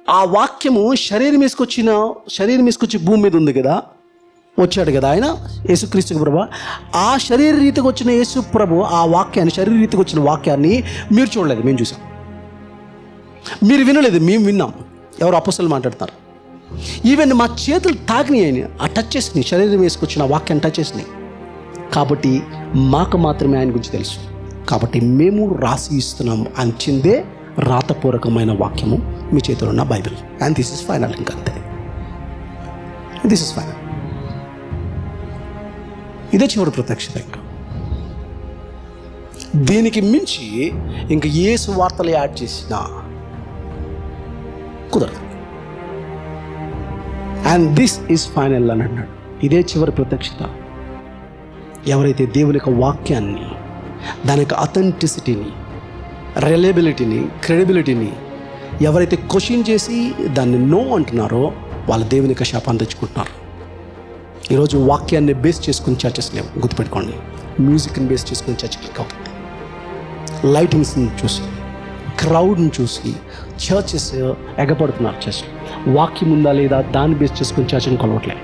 ఆ వాక్యము శరీరం వేసుకొచ్చి భూమి మీద ఉంది కదా, వచ్చాడు కదా ఆయన యేసుక్రీస్తు ప్రభు. ఆ శరీర రీతికి వచ్చిన యేసు ప్రభు ఆ వాక్యాన్ని, శరీర రీతికి వచ్చిన వాక్యాన్ని మీరు చూడలేదు, మేము చూసాం. మీరు వినలేదు, మేము విన్నాం. ఎవరు అపోస్తలులు మాట్లాడుతున్నారు. ఈవెన్ మా చేతులు తాకినాయి, ఆయన ఆ టచ్ చేసినాయి, శరీరం వేసుకొచ్చిన వాక్యాన్ని టచ్ చేసినాయి. కాబట్టి మాకు మాత్రమే ఆయన గురించి తెలుసు. కాబట్టి మేము రాసి ఇస్తున్నాము అంచిందే రాతపూర్వకమైన వాక్యము మీ చేతిలో ఉన్న Bible. And this is final. ఇంకంతే, దిస్ ఇస్ ఫైనల్. ఇదే చివరి ప్రత్యక్షత. ఇంకా దీనికి మించి ఇంక ఏ సువార్తలు యాడ్ చేసినా కుదరదు. అండ్ దిస్ ఈజ్ ఫైనల్ అని అన్నాడు. ఇదే చివరి ప్రత్యక్షత. ఎవరైతే దేవుని యొక్క వాక్యాన్ని, దాని యొక్క అథెంటిసిటీని, రిలయబిలిటీని, క్రెడిబిలిటీని ఎవరైతే క్వశ్చన్ చేసి దాన్ని నో అంటున్నారో వాళ్ళు దేవుని యొక్క శాపాన్ని తెచ్చుకుంటున్నారు. ఈరోజు వాక్యాన్ని బేస్ చేసుకుని చర్చెస్ లేవు, గుర్తుపెట్టుకోండి. మ్యూజిక్ని బేస్ చేసుకుని చర్చకి కాబట్టి, లైటింగ్స్ని చూసి, క్రౌడ్ని చూసి చర్చెస్ ఎగపడుతున్నారు. చర్చ్ వాక్యం ఉందా లేదా దాన్ని బేస్ చేసుకుని చర్చని కొలవట్లేదు.